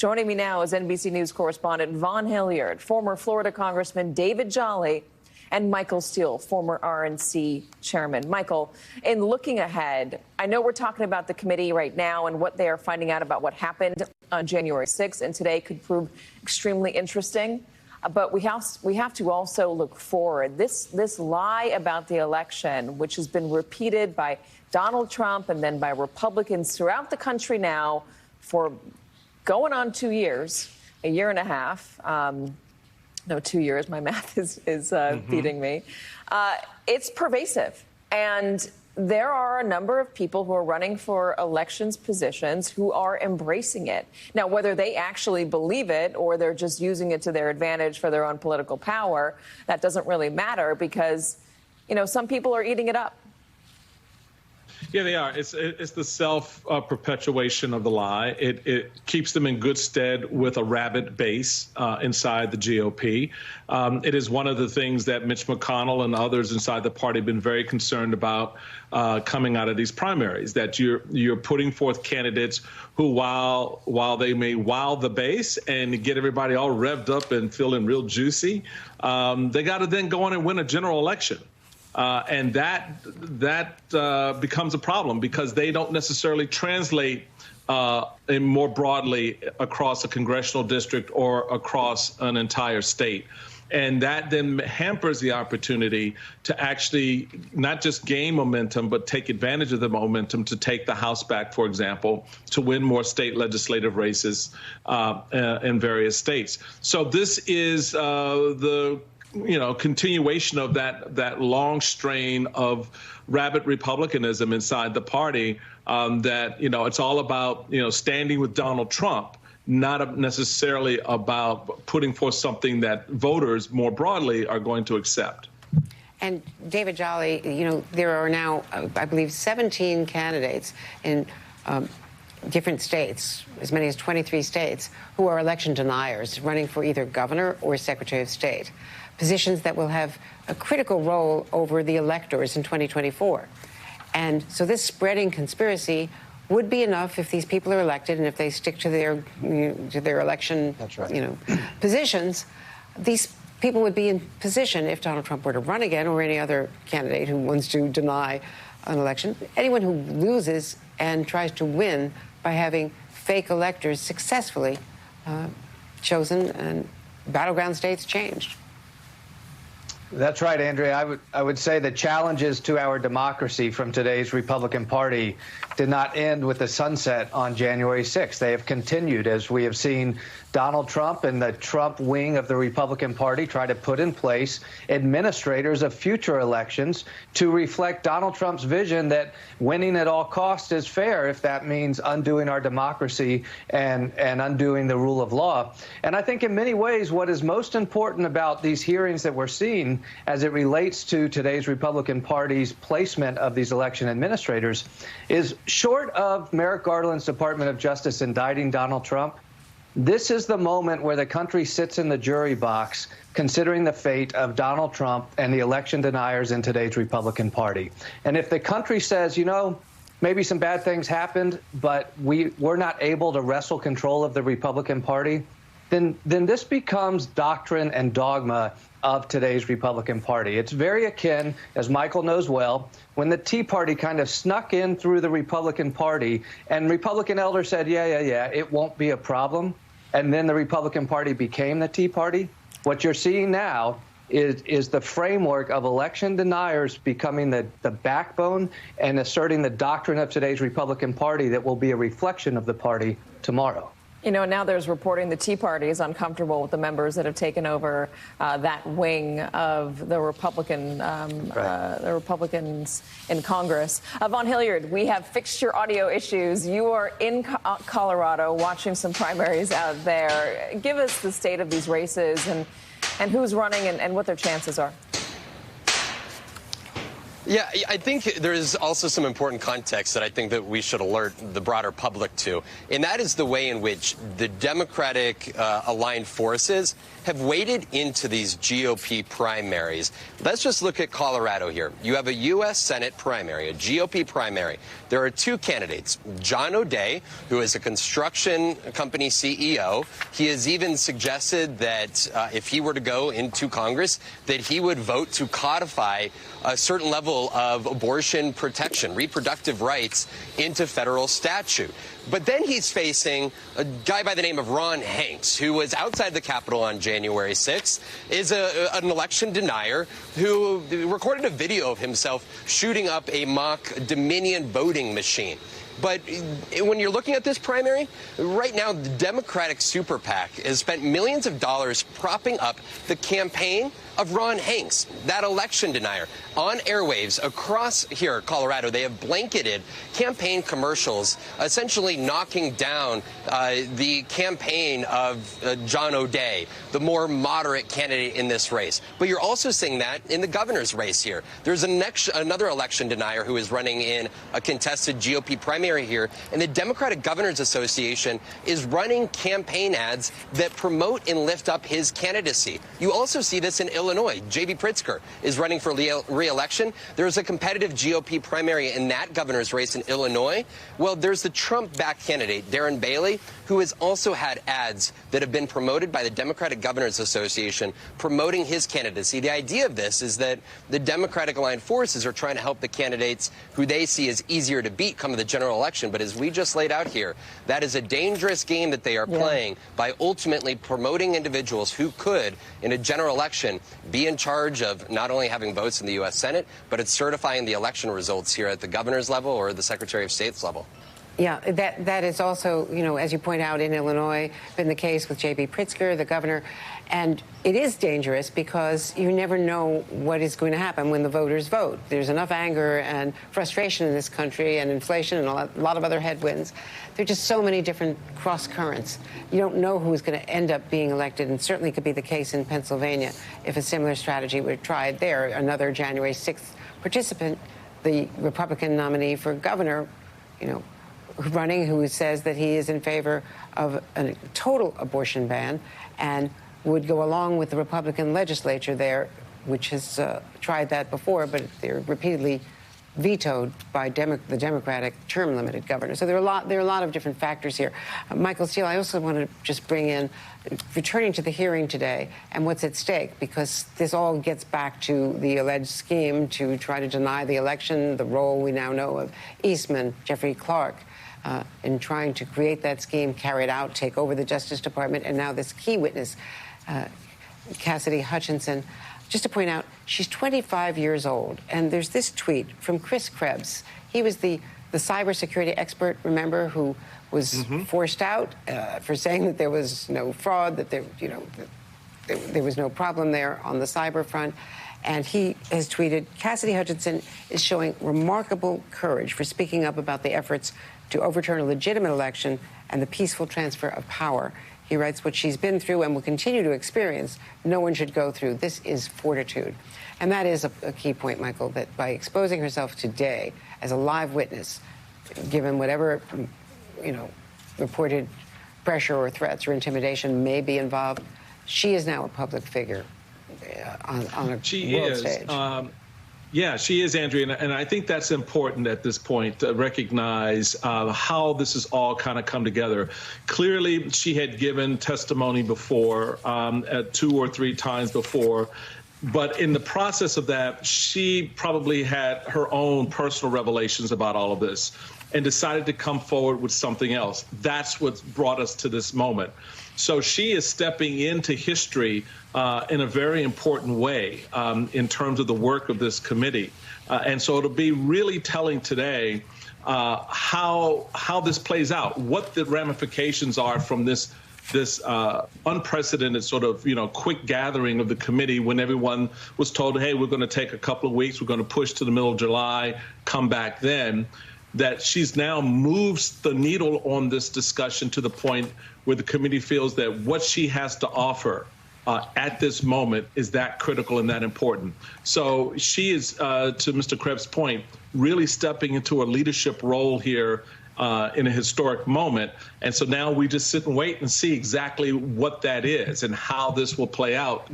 Joining me now is NBC News correspondent Vaughn Hilliard, former Florida Congressman David Jolly, and Michael Steele, former RNC chairman. Michael, in looking ahead, I know we're talking about the committee right now and what they are finding out about what happened on January 6th, and today could prove extremely interesting. But we have to also look forward. This lie about the election, which has been repeated by Donald Trump and then by Republicans throughout the country now for going on 2 years, a year and a half. No, 2 years. My math is beating me. It's pervasive. And there are a number of people who are running for elections positions who are embracing it. Now, whether they actually believe it or they're just using it to their advantage for their own political power, that doesn't really matter because, you know, some people are eating it up. Yeah, they are. It's the self-perpetuation of the lie. It keeps them in good stead with a rabid base inside the GOP. It is one of the things that Mitch McConnell and others inside the party have been very concerned about coming out of these primaries, that you're putting forth candidates who, while they may wow the base and get everybody all revved up and feeling real juicy, they got to then go on and win a general election. And that becomes a problem because they don't necessarily translate more broadly across a congressional district or across an entire state. And that then hampers the opportunity to actually not just gain momentum, but take advantage of the momentum to take the House back, for example, to win more state legislative races in various states. So this is the continuation of that long strain of rabid republicanism inside the party, that, it's all about, standing with Donald Trump, not necessarily about putting forth something that voters more broadly are going to accept. And David Jolly, there are now, I believe, 17 candidates in different states, as many as 23 states, who are election deniers running for either governor or secretary of state, positions that will have a critical role over the electors in 2024. And so this spreading conspiracy would be enough if these people are elected and if they stick to their election positions. These people would be in position if Donald Trump were to run again, or any other candidate who wants to deny an election. Anyone who loses and tries to win by having fake electors successfully chosen and battleground states changed. That's right, Andrea. I would say the challenges to our democracy from today's Republican Party did not end with the sunset on January 6th. They have continued, as we have seen Donald Trump and the Trump wing of the Republican Party try to put in place administrators of future elections to reflect Donald Trump's vision that winning at all costs is fair if that means undoing our democracy and undoing the rule of law. And I think in many ways what is most important about these hearings that we're seeing as it relates to today's Republican Party's placement of these election administrators is, short of Merrick Garland's Department of Justice indicting Donald Trump, this is the moment where the country sits in the jury box considering the fate of Donald Trump and the election deniers in today's Republican Party. And if the country says, maybe some bad things happened, but we're not able to wrestle control of the Republican Party, then this becomes doctrine and dogma of today's Republican Party. It's very akin, as Michael knows well, when the Tea Party kind of snuck in through the Republican Party and Republican elders said, yeah, it won't be a problem. And then the Republican Party became the Tea Party. What you're seeing now is the framework of election deniers becoming the backbone and asserting the doctrine of today's Republican Party that will be a reflection of the party tomorrow. Now there's reporting the Tea Party is uncomfortable with the members that have taken over that wing of the Republicans in Congress. Vaughn Hilliard, we have fixed your audio issues. You are in Colorado watching some primaries out there. Give us the state of these races and who's running and what their chances are. Yeah, I think there is also some important context that I think that we should alert the broader public to, and that is the way in which the Democratic aligned forces have waded into these GOP primaries. Let's just look at Colorado here. You have a U.S. Senate primary, a GOP primary. There are two candidates, John O'Day, who is a construction company CEO. He has even suggested that if he were to go into Congress, that he would vote to codify a certain level of abortion protection, reproductive rights, into federal statute. But then he's facing a guy by the name of Ron Hanks, who was outside the Capitol on January 6th, is an election denier who recorded a video of himself shooting up a mock Dominion voting machine. But when you're looking at this primary, right now the Democratic super PAC has spent millions of dollars propping up the campaign of Ron Hanks, that election denier. On airwaves across here, Colorado, they have blanketed campaign commercials, essentially knocking down the campaign of John O'Day, the more moderate candidate in this race. But you're also seeing that in the governor's race here. There's another election denier who is running in a contested GOP primary here, and the Democratic Governors Association is running campaign ads that promote and lift up his candidacy. You also see this in Illinois. J.B. Pritzker is running for re-election. There's a competitive GOP primary in that governor's race in Illinois. Well, there's the Trump-backed candidate, Darren Bailey, who has also had ads that have been promoted by the Democratic Governors Association promoting his candidacy. The idea of this is that the Democratic aligned forces are trying to help the candidates who they see as easier to beat come to the general election. But as we just laid out here, that is a dangerous game that they are playing by ultimately promoting individuals who could, in a general election, be in charge of not only having votes in the U.S. Senate, but it's certifying the election results here at the governor's level or the Secretary of State's level. Yeah, that is also, you know, as you point out, in Illinois, been the case with J.B. Pritzker, the governor. And it is dangerous because you never know what is going to happen when the voters vote. There's enough anger and frustration in this country and inflation and a lot of other headwinds. There are just so many different cross currents. You don't know who's going to end up being elected, and certainly could be the case in Pennsylvania if a similar strategy were tried there. Another January 6th participant, the Republican nominee for governor, you know, running, who says that he is in favor of a total abortion ban and would go along with the Republican legislature there, which has tried that before, but they're repeatedly vetoed by the Democratic term-limited governor. So there are a lot of different factors here. Michael Steele, I also want to just bring in, returning to the hearing today and what's at stake, because this all gets back to the alleged scheme to try to deny the election, the role we now know of Eastman, Jeffrey Clark, in trying to create that scheme, carry it out, take over the Justice Department, and now this key witness, Cassidy Hutchinson. Just to point out, she's 25 years old, and there's this tweet from Chris Krebs. He was the cybersecurity expert, remember, who was forced out for saying that there was no fraud, that there was no problem there on the cyber front. And he has tweeted, Cassidy Hutchinson is showing remarkable courage for speaking up about the efforts to overturn a legitimate election and the peaceful transfer of power. He writes, what she's been through and will continue to experience, no one should go through. This is fortitude. And that is a key point, Michael, that by exposing herself today as a live witness, given whatever, you know, reported pressure or threats or intimidation may be involved, she is now a public figure on a world stage. Yeah, she is, Andrea, and I think that's important at this point to recognize how this has all kind of come together. Clearly, she had given testimony before, 2 or 3 times before, but in the process of that, she probably had her own personal revelations about all of this and decided to come forward with something else. That's what brought us to this moment. So she is stepping into history in a very important way in terms of the work of this committee. And so it'll be really telling today how this plays out, what the ramifications are from this unprecedented sort of, you know, quick gathering of the committee when everyone was told, hey, we're going to take a couple of weeks, we're going to push to the middle of July, come back then. That she's now moves the needle on this discussion to the point where the committee feels that what she has to offer at this moment is that critical and that important. So she is, to Mr. Krebs' point, really stepping into a leadership role here in a historic moment. And so now we just sit and wait and see exactly what that is and how this will play out.